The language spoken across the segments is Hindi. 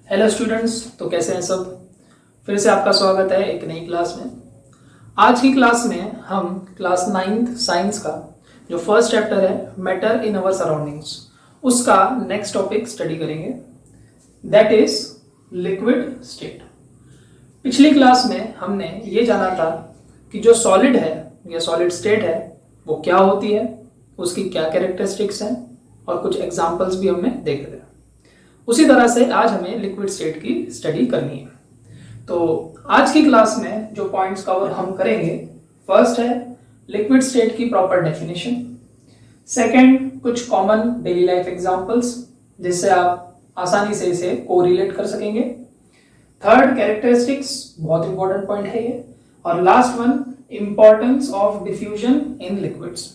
हेलो स्टूडेंट्स, तो कैसे हैं सब। फिर से आपका स्वागत है एक नई क्लास में। आज की क्लास में हम क्लास 9th साइंस का जो फर्स्ट चैप्टर है मैटर इन अवर सराउंडिंग्स, उसका नेक्स्ट टॉपिक स्टडी करेंगे, दैट इज लिक्विड स्टेट। पिछली क्लास में हमने ये जाना था कि जो सॉलिड है या सॉलिड स्टेट है वो क्या होती है, उसकी क्या कैरेक्टरिस्टिक्स हैं और कुछ एग्जाम्पल्स भी हमने देखे थे। उसी तरह से आज हमें लिक्विड स्टेट की स्टडी करनी है। तो आज की क्लास में जो पॉइंट्स कवर हम करेंगे, फर्स्ट है लिक्विड स्टेट की प्रॉपर डेफिनेशन, सेकंड कुछ कॉमन डेली लाइफ एग्जांपल्स जिससे आप आसानी से इसे कोरिलेट कर सकेंगे, थर्ड कैरेक्टरिस्टिक्स, बहुत इंपॉर्टेंट पॉइंट है ये, और last one importance of diffusion in liquids.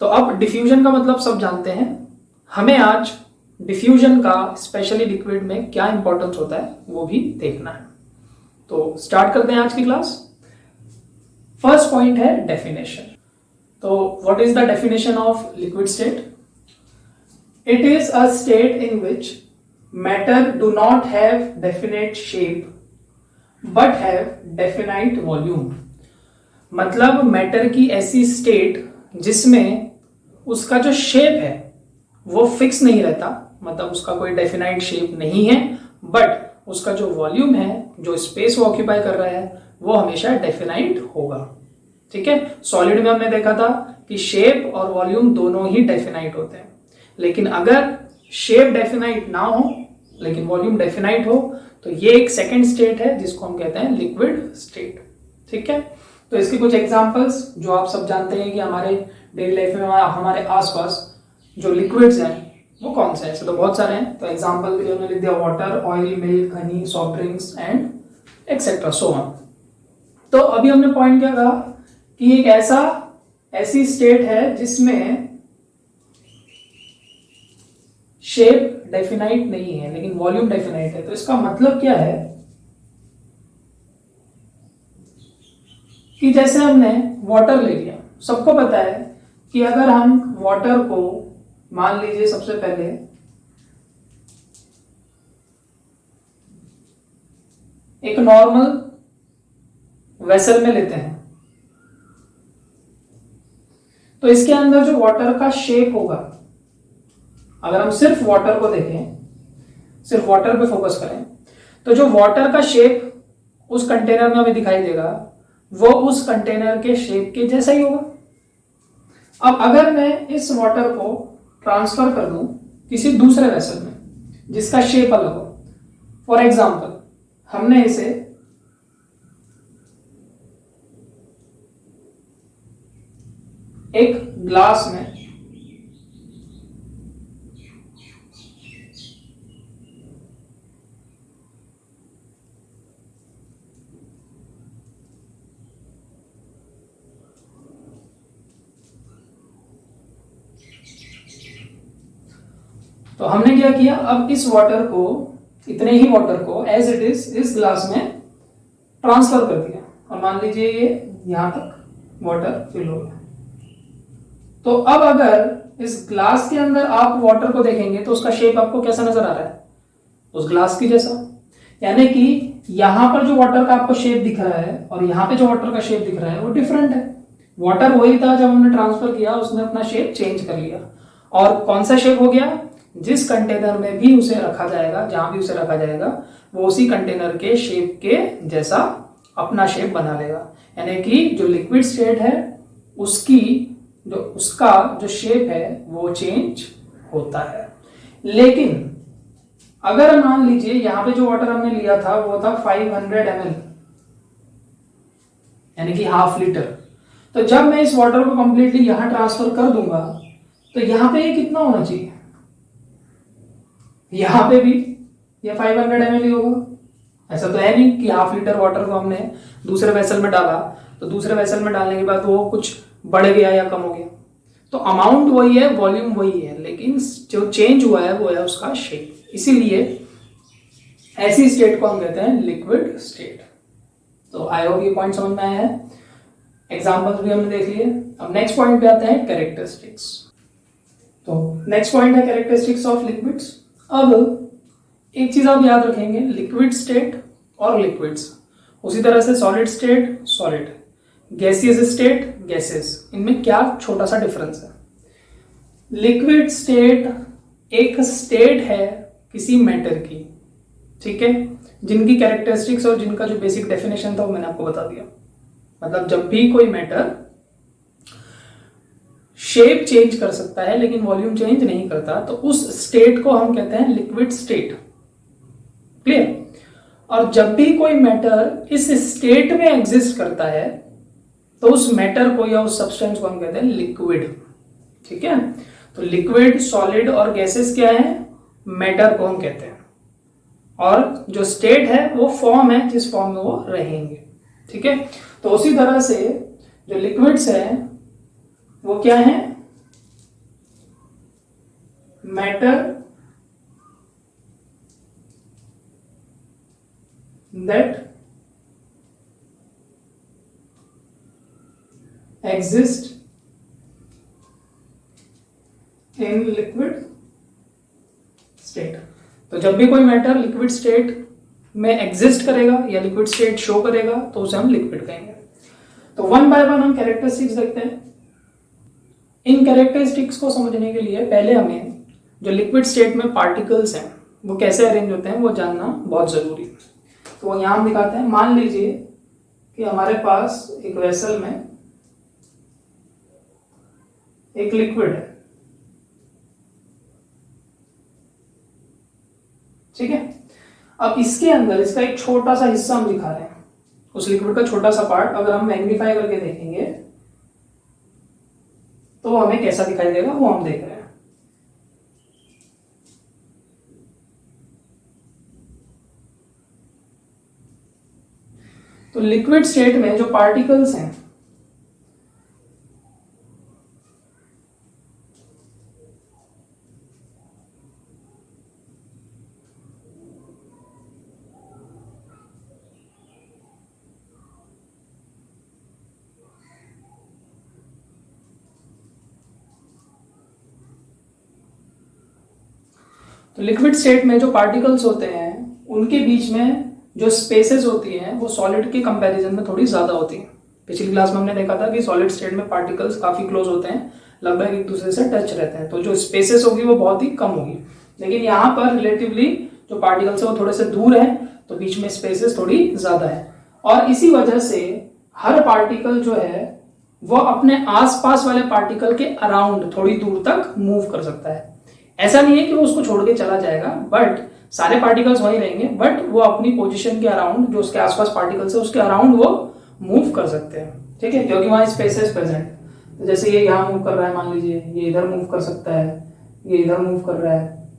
तो अब डिफ्यूजन का मतलब सब जानते हैं, हमें आज डिफ्यूजन का स्पेशली लिक्विड में क्या इंपॉर्टेंस होता है वो भी देखना है। तो स्टार्ट करते हैं आज की क्लास। फर्स्ट पॉइंट है डेफिनेशन। तो what is the definition of liquid state? It is a state in which matter do not have definite shape but have definite volume. मतलब मैटर की ऐसी स्टेट जिसमें उसका जो शेप है वो फिक्स नहीं रहता, मतलब उसका कोई डेफिनाइट शेप नहीं है, बट उसका जो वॉल्यूम है, जो स्पेस वो ऑक्यूपाई कर रहा है, वो हमेशा डेफिनाइट होगा। ठीक है, सॉलिड में हमने देखा था कि शेप और वॉल्यूम दोनों ही डेफिनाइट होते हैं, लेकिन अगर शेप डेफिनाइट ना हो लेकिन वॉल्यूम डेफिनाइट हो तो ये एक सेकेंड स्टेट है जिसको हम कहते हैं लिक्विड स्टेट। ठीक है, तो इसके कुछ एग्जांपल्स जो आप सब जानते हैं कि हमारे डेली लाइफ में हमारे आसपास जो लिक्विड्स हैं वो कौन से हैं। ऐसे तो बहुत सारे हैं, तो एग्जांपल के लिए हमने लिख दिया water, oil, milk, Honey, soft drinks and etcetera so on. तो अभी हमने पॉइंट क्या कहा कि एक ऐसी स्टेट है जिसमें शेप डेफिनाइट नहीं है लेकिन वॉल्यूम डेफिनाइट है। तो इसका मतलब क्या है कि जैसे हमने वाटर ले लिया, सबको पता है कि अगर हम वाटर को मान लीजिए सबसे पहले एक नॉर्मल वेसल में लेते हैं तो इसके अंदर जो वाटर का शेप होगा, अगर हम सिर्फ वाटर को देखें, सिर्फ वाटर पे फोकस करें, तो जो वाटर का शेप उस कंटेनर में हमें दिखाई देगा वो उस कंटेनर के शेप के जैसा ही होगा। अब अगर मैं इस वाटर को ट्रांसफर कर दूं किसी दूसरे वेसल में जिसका शेप अलग हो, फॉर एग्जाम्पल हमने इसे एक ग्लास में तो हमने क्या किया, अब इस वाटर को, इतने ही वाटर को एज इट इज इस ग्लास में ट्रांसफर कर दिया और मान लीजिए ये यहां तक वाटर फिल हो गया। तो अब अगर इस ग्लास के अंदर आप वाटर को देखेंगे तो उसका शेप आपको कैसा नजर आ रहा है, उस ग्लास की जैसा। यानी कि यहां पर जो वाटर का आपको शेप दिख रहा है और यहां पे जो वाटर का शेप दिख रहा है वो डिफरेंट है। वाटर वही था जब हमने ट्रांसफर किया, उसने अपना शेप चेंज कर लिया। और कौन सा शेप हो गया? जिस कंटेनर में भी उसे रखा जाएगा, जहां भी उसे रखा जाएगा, वो उसी कंटेनर के शेप के जैसा अपना शेप बना लेगा। यानी कि जो लिक्विड स्टेट है उसका जो शेप है वो चेंज होता है। लेकिन अगर मान लीजिए यहां पे जो वाटर हमने लिया था वो था 500 ml, यानी कि हाफ लीटर। तो जब मैं इस वाटर को कंप्लीटली यहां ट्रांसफर कर दूंगा तो यहां पे ये कितना होना चाहिए? यहां पे भी ये 500 ml ही होगा। ऐसा तो है नहीं कि हाफ लीटर वाटर को हमने दूसरे वेसल में डाला तो दूसरे वेसल में डालने के बाद वो कुछ बढ़ गया या कम हो गया। तो अमाउंट वही है, वॉल्यूम वही है, लेकिन जो चेंज हुआ है वो है उसका शेप। इसीलिए ऐसी स्टेट को हम कहते हैं लिक्विड स्टेट। तो आई होप ये पॉइंट समझ में आया है। एग्जांपल्स भी हमने देख लिए। अब नेक्स्ट पॉइंट पे आते हैं कैरेक्टरिस्टिक्स। तो नेक्स्ट पॉइंट है कैरेक्टरिस्टिक्स ऑफ लिक्विड्स। अब एक चीज आप याद रखेंगे, लिक्विड स्टेट और लिक्विड्स, उसी तरह से solid state solid, gaseous state gases, इनमें क्या छोटा सा डिफरेंस है। लिक्विड स्टेट एक स्टेट है किसी मैटर की, ठीक है, जिनकी कैरेक्टरिस्टिक्स और जिनका जो बेसिक डेफिनेशन था वो मैंने आपको बता दिया। मतलब जब भी कोई मैटर शेप चेंज कर सकता है लेकिन वॉल्यूम चेंज नहीं करता, तो उस स्टेट को हम कहते हैं लिक्विड स्टेट। क्लियर? और जब भी कोई मैटर इस स्टेट में एग्जिस्ट करता है तो उस मैटर को या उस सब्सटेंस को हम कहते हैं लिक्विड। ठीक है, तो लिक्विड, सॉलिड और गैसेस क्या है? मैटर को हम कहते हैं, और जो स्टेट है वो फॉर्म है जिस फॉर्म में वो रहेंगे। ठीक है, तो उसी तरह से जो लिक्विड्स है वो क्या है? Matter that exist in liquid state। तो जब भी कोई मैटर लिक्विड स्टेट में एग्जिस्ट करेगा या लिक्विड स्टेट शो करेगा तो उसे हम लिक्विड कहेंगे। तो वन बाय वन हम कैरेक्टरिस्टिक्स देखते हैं। इन कैरेक्टरिस्टिक्स को समझने के लिए पहले हमें जो लिक्विड स्टेट में पार्टिकल्स हैं वो कैसे अरेंज होते हैं वो जानना बहुत जरूरी है। तो यहां हम दिखाते हैं। मान लीजिए कि हमारे पास एक वेसल में एक लिक्विड है, ठीक है। अब इसके अंदर इसका एक छोटा सा हिस्सा हम दिखा रहे हैं, उस लिक्विड का छोटा सा पार्ट। अगर हम मैग्नीफाई करके देखेंगे तो हमें कैसा दिखाई देगा वो हम देख रहे हैं। तो लिक्विड स्टेट में जो पार्टिकल्स हैं तो लिक्विड स्टेट में जो पार्टिकल्स होते हैं उनके बीच में जो स्पेसेस होती हैं वो सॉलिड के कंपैरिजन में थोड़ी ज्यादा होती हैं। पिछली क्लास में हमने देखा था कि सॉलिड स्टेट में पार्टिकल्स काफी क्लोज होते हैं, लगभग एक दूसरे से टच रहते हैं, तो जो स्पेसेस होगी वो बहुत ही कम होगी। लेकिन यहाँ पर रिलेटिवली जो पार्टिकल्स है वो थोड़े से दूर है, तो बीच में स्पेसेस थोड़ी ज्यादा है, और इसी वजह से हर पार्टिकल जो है वो अपने आसपास वाले पार्टिकल के अराउंड थोड़ी दूर तक मूव कर सकता है। ऐसा नहीं है कि वो उसको छोड़ के चला जाएगा, बट सारे पार्टिकल्स वहीं रहेंगे, बट वो अपनी पोजीशन के अराउंड, जो उसके आसपास पार्टिकल्स है उसके अराउंड वो मूव कर सकते हैं। ठीक है, क्योंकि वहां स्पेसेस प्रेजेंट। तो जैसे ये यहाँ मूव कर रहा है, मान लीजिए ये इधर मूव कर सकता है, ये इधर मूव कर रहा है,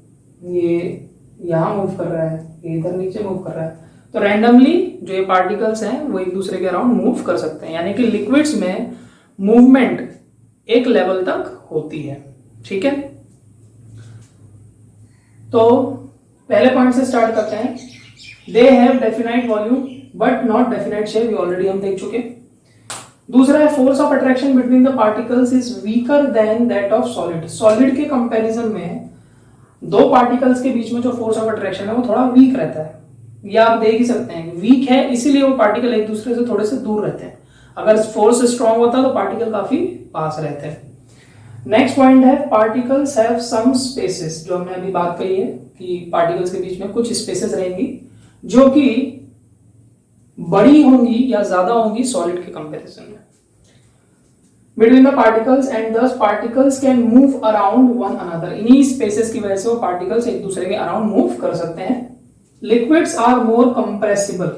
ये यहाँ मूव कर रहा है, ये इधर नीचे मूव कर रहा है। तो रैंडमली जो ये पार्टिकल्स हैं वो एक दूसरे के अराउंड मूव कर सकते हैं, यानी कि लिक्विड्स में मूवमेंट एक लेवल तक होती है। ठीक है, तो पहले पॉइंट से स्टार्ट करते हैं। They have definite volume but not definite shape, already हम देख चुके। दूसरा है force of attraction between the particles is weaker then that of solid. Solid के कंपैरिजन में दो पार्टिकल्स के बीच में जो फोर्स ऑफ अट्रैक्शन है वो थोड़ा वीक रहता है। ये आप देख ही सकते हैं, वीक है इसीलिए वो पार्टिकल एक दूसरे से थोड़े से दूर रहते हैं। अगर फोर्स स्ट्रांग होता तो पार्टिकल काफी पास रहते हैं। नेक्स्ट पॉइंट है पार्टिकल्स हैव सम स्पेसेस, जो हमने अभी बात कही है कि पार्टिकल्स के बीच में कुछ स्पेसेस रहेंगी जो कि बड़ी होंगी या ज्यादा होंगी सॉलिड के कंपैरिजन में बिटवीन द पार्टिकल्स, एंड दस particles can move around one another. इन्हीं स्पेसेस की वजह से वो पार्टिकल्स एक दूसरे के अराउंड मूव कर सकते हैं। Liquids are more compressible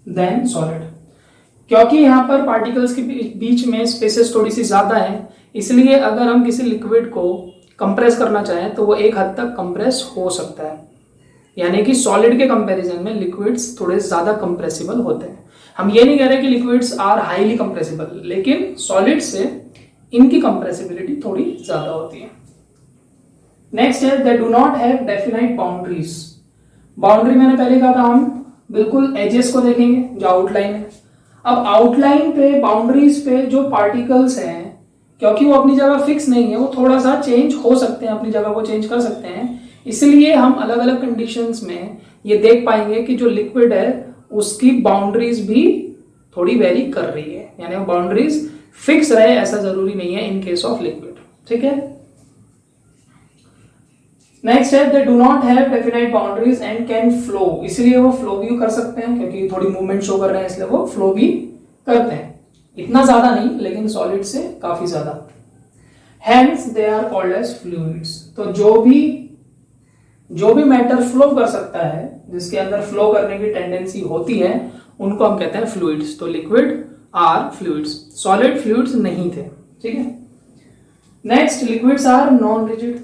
than solid, क्योंकि यहां पर पार्टिकल्स के बीच में स्पेसेस थोड़ी सी ज्यादा है, इसलिए अगर हम किसी लिक्विड को कंप्रेस करना चाहें तो वो एक हद तक कंप्रेस हो सकता है। यानी कि सॉलिड के कंपैरिजन में लिक्विड्स थोड़े ज्यादा कंप्रेसिबल होते हैं। हम ये नहीं कह रहे कि लिक्विड्स आर हाईली कंप्रेसिबल, लेकिन सॉलिड से इनकी कंप्रेसिबिलिटी थोड़ी ज्यादा होती है। नेक्स्ट है they do not have definite boundaries. Boundary मैंने पहले कहा था, हम बिल्कुल एजेस को देखेंगे जो आउटलाइन है। अब आउटलाइन पे, बाउंड्रीज पे जो पार्टिकल्स हैं, क्योंकि वो अपनी जगह फिक्स नहीं है, वो थोड़ा सा चेंज हो सकते हैं, अपनी जगह को चेंज कर सकते हैं, इसलिए हम अलग अलग कंडीशंस में ये देख पाएंगे कि जो लिक्विड है उसकी बाउंड्रीज भी थोड़ी वेरी कर रही है, यानी वो बाउंड्रीज फिक्स रहे ऐसा जरूरी नहीं है इन केस ऑफ लिक्विड। ठीक है, नेक्स्ट है they do not have definite boundaries and can flow, इसलिए वो फ्लो भी कर सकते हैं क्योंकि थोड़ी मूवमेंट शो कर रहे हैं इसलिए वो फ्लो भी करते हैं, इतना ज्यादा नहीं लेकिन सॉलिड से काफी ज्यादा। Hence they are called as fluids, तो जो भी मैटर फ्लो कर सकता है, जिसके अंदर फ्लो करने की टेंडेंसी होती है, उनको हम कहते हैं फ्लूइड्स। तो liquid are fluids, solid fluids नहीं थे। ठीक है, next liquids are non rigid.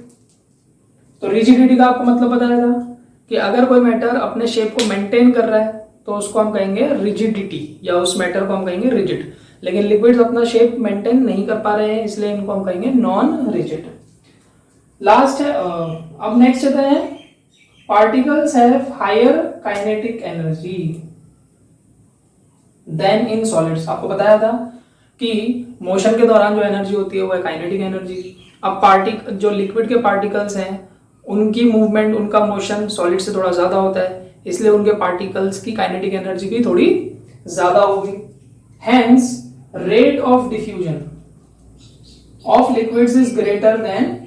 तो रिजिडिटी का आपको मतलब बताया था कि अगर कोई मैटर अपने शेप को मेंटेन कर रहा है तो उसको हम कहेंगे रिजिडिटी, या उस मैटर को हम कहेंगे रिजिड। लेकिन लिक्विड्स अपना शेप मेंटेन नहीं कर पा रहे हैं इसलिए इनको हम कहेंगे नॉन रिजिड। लास्ट है, अब नेक्स्ट आता है particles have higher kinetic energy than in solids. आपको बताया था कि मोशन के दौरान जो एनर्जी होती है वो है काइनेटिक एनर्जी। अब जो लिक्विड के पार्टिकल्स हैं उनकी मूवमेंट, उनका मोशन सॉलिड से थोड़ा ज्यादा होता है, इसलिए उनके पार्टिकल्स की काइनेटिक एनर्जी भी थोड़ी ज्यादा होगी। Hence rate of diffusion of liquids is greater than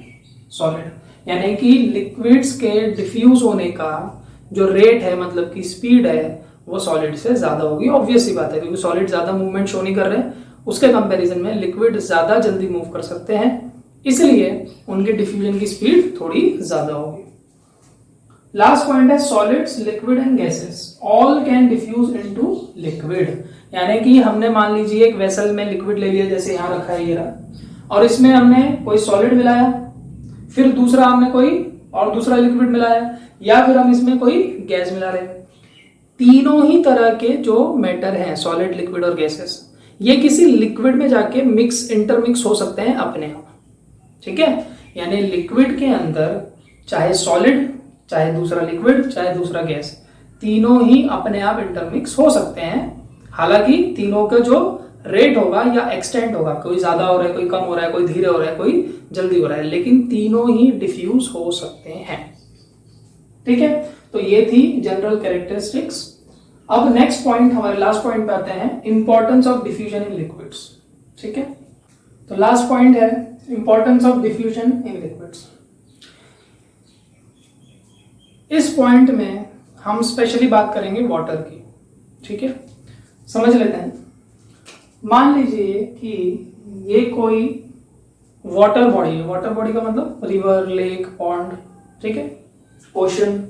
solid, यानी कि लिक्विड्स के डिफ्यूज होने का जो रेट है, मतलब की स्पीड है, वो सॉलिड से ज्यादा होगी। ऑब्वियस सी बात है क्योंकि सॉलिड ज्यादा मूवमेंट शो नहीं कर रहे हैं, उसके कंपैरिजन में लिक्विड ज्यादा जल्दी मूव कर सकते हैं, इसलिए उनके डिफ्यूजन की स्पीड थोड़ी ज्यादा होगी। लास्ट पॉइंट है solids, liquid and gases all can diffuse into liquid, यानी कि हमने मान लीजिए एक वेसल में लिक्विड ले लिया, जैसे यहां रखा है ये रहा, और इसमें हमने कोई सॉलिड मिलाया, फिर दूसरा हमने कोई और दूसरा लिक्विड मिलाया, या फिर हम इसमें कोई गैस मिला रहे हैं। तीनों ही तरह के जो मैटर हैं, सॉलिड, लिक्विड और गैसेस, ये किसी लिक्विड में जाके इंटरमिक्स हो सकते हैं अपने आप। ठीक है, यानी लिक्विड के अंदर चाहे सॉलिड, चाहे दूसरा लिक्विड, चाहे दूसरा गैस, तीनों ही अपने आप इंटरमिक्स हो सकते हैं। हालांकि तीनों का जो रेट होगा या एक्सटेंट होगा, कोई ज्यादा हो रहा है, कोई कम हो रहा है, कोई धीरे हो रहा है, कोई जल्दी हो रहा है, लेकिन तीनों ही डिफ्यूज हो सकते हैं। ठीक है, तो ये थी जनरल कैरेक्टरिस्टिक्स। अब नेक्स्ट पॉइंट, हमारे लास्ट पॉइंट पे आते हैं, importance of diffusion in liquids. ठीक है, तो लास्ट पॉइंट है importance of diffusion in liquids. इस पॉइंट में हम स्पेशली बात करेंगे वाटर की। ठीक है, समझ लेते हैं। मान लीजिए कि ये कोई वाटर बॉडी है, वाटर बॉडी का मतलब रिवर, लेक, पॉन्ड, ठीक है, ओशन।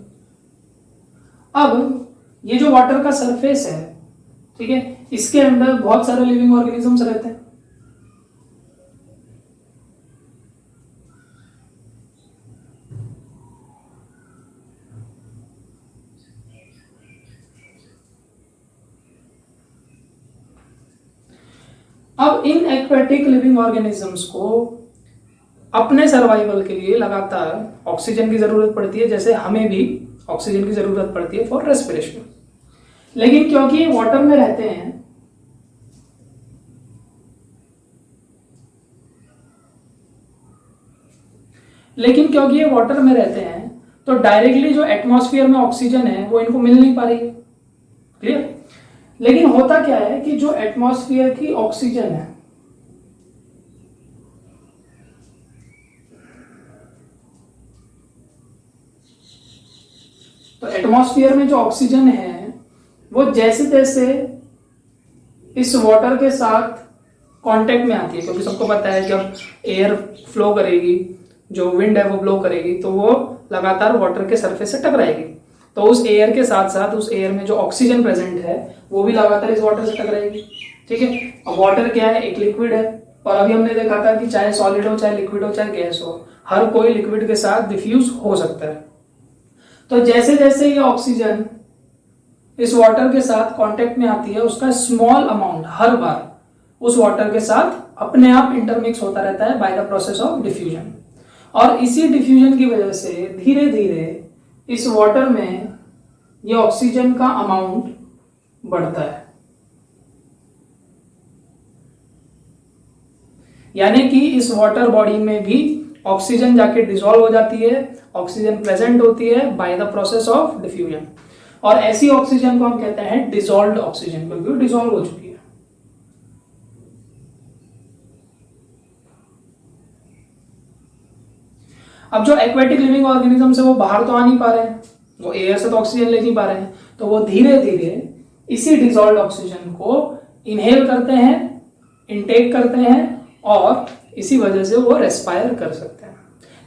अब ये जो वाटर का सरफेस है, ठीक है, इसके अंदर बहुत सारे लिविंग ऑर्गेनिजम्स रहते हैं। अब इन एक्वेटिक लिविंग ऑर्गेनिजम्स को अपने सर्वाइवल के लिए लगातार ऑक्सीजन की जरूरत पड़ती है, जैसे हमें भी ऑक्सीजन की जरूरत पड़ती है फॉर रेस्पिरेशन। लेकिन क्योंकि ये वाटर में रहते हैं, तो डायरेक्टली जो एटमॉस्फेयर में ऑक्सीजन है वो इनको मिल नहीं पा रही है। क्लियर? लेकिन होता क्या है कि जो एटमॉस्फेयर की ऑक्सीजन है, तो एटमॉस्फेयर में जो ऑक्सीजन है वो जैसे तैसे इस वाटर के साथ कांटेक्ट में आती है, क्योंकि सबको पता है जब एयर फ्लो करेगी, जो विंड है वो ब्लो करेगी, तो वो लगातार वाटर के सरफेस से टकराएगी। तो उस एयर के साथ साथ उस एयर में जो ऑक्सीजन प्रेजेंट है वो भी लगातार इस वाटर से टकराएगी। ठीक है, अब वाटर क्या है? एक लिक्विड है, और अभी हमने देखा था कि चाहे सॉलिड हो, चाहे लिक्विड हो, चाहे गैस हो, हर कोई लिक्विड के साथ डिफ्यूज हो सकता है। तो जैसे जैसे ये ऑक्सीजन इस वाटर के साथ कांटेक्ट में आती है, उसका स्मॉल अमाउंट हर बार उस वाटर के साथ अपने आप इंटरमिक्स होता रहता है bye the process of diffusion. और इसी डिफ्यूजन की वजह से धीरे धीरे इस वाटर में ये ऑक्सीजन का अमाउंट बढ़ता है, यानी कि इस वाटर बॉडी में भी ऑक्सीजन जाके डिसॉल्व हो जाती है, ऑक्सीजन प्रेजेंट होती है bye the process of diffusion, और ऐसी ऑक्सीजन को हम कहते हैं डिसॉल्व्ड ऑक्सीजन, क्योंकि डिसॉल्व हो चुकी है। अब जो एक्वेटिक लिविंग ऑर्गेनिजम्स है वो बाहर तो आ नहीं पा रहे हैं, वो एयर से तो ऑक्सीजन ले नहीं पा रहे हैं, तो वो धीरे धीरे इसी डिसॉल्व्ड ऑक्सीजन को इनहेल करते हैं, इनटेक करते हैं, और इसी वजह से वो रेस्पायर कर सकते हैं।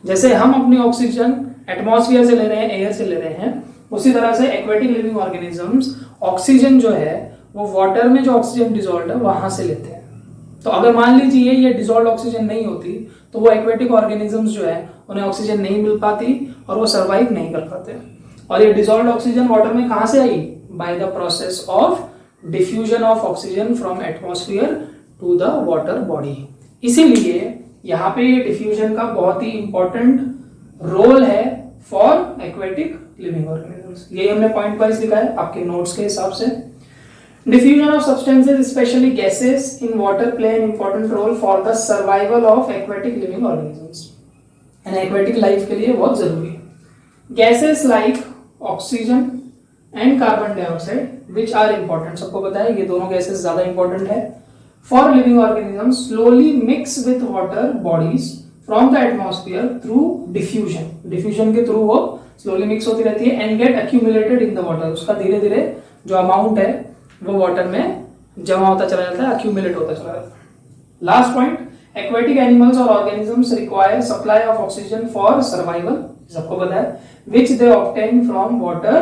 जैसे हम अपनी ऑक्सीजन एटमॉस्फेयर से ले रहे हैं, एयर से ले रहे हैं, उसी तरह से एक्वेटिक लिविंग ऑर्गेनिजम्स ऑक्सीजन जो है वो वाटर में जो ऑक्सीजन डिसॉल्व है वहां से लेते हैं। तो अगर मान लीजिए ये डिसॉल्व ऑक्सीजन नहीं होती तो वो एक्वेटिक ऑर्गेनिजम्स जो है उन्हें ऑक्सीजन नहीं मिल पाती और वो सर्वाइव नहीं कर पाते। और ये डिसॉल्व ऑक्सीजन वाटर में कहां से आई? By the process of diffusion of oxygen from atmosphere to the water body. इसीलिए यहाँ पे ये डिफ्यूजन का बहुत ही इंपॉर्टेंट रोल है फॉर एक्वेटिक लिविंग ऑर्गेनिजम्स। ये हमने पॉइंट वाइज लिखा है आपके नोट्स के हिसाब से। Diffusion of substances, especially gases in water, play an important role for the survival of aquatic living organisms. And aquatic life के लिए बहुत जरूरी है। Gases like oxygen and carbon dioxide, which are important, सबको पता है ये दोनों gases ज़्यादा important है। For living organisms, slowly mix with water bodies from the atmosphere through diffusion. Diffusion के through वो slowly mix होती रहती है and get accumulated in the water. उसका धीरे धीरे जो amount है वो वाटर में जमा होता चला जाता है, अक्यूमुलेट होता चला जाता है। लास्ट पॉइंट, एक्वेटिक एनिमल्स और organisms require supply of oxygen for survival, सबको पता है, which they obtain from water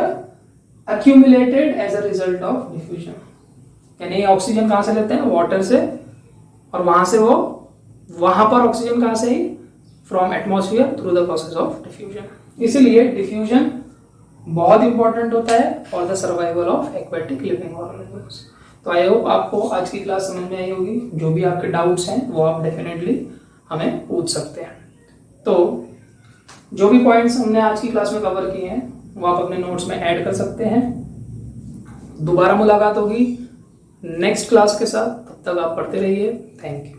accumulated as a result of diffusion. यानी ऑक्सीजन कहां से लेते हैं? वाटर से, और वहां से वो वहां पर ऑक्सीजन कहां से ही? From atmosphere through the process of diffusion. इसीलिए डिफ्यूजन बहुत इंपॉर्टेंट होता है for the survival of aquatic living organisms. तो आई होप आपको आज की क्लास समझ में आई होगी। जो भी आपके डाउट्स हैं वो आप डेफिनेटली हमें पूछ सकते हैं। तो जो भी पॉइंट्स हमने आज की क्लास में कवर किए हैं वो आप अपने नोट्स में ऐड कर सकते हैं। दोबारा मुलाकात होगी नेक्स्ट क्लास के साथ, तब तक आप पढ़ते रहिए। Thank you.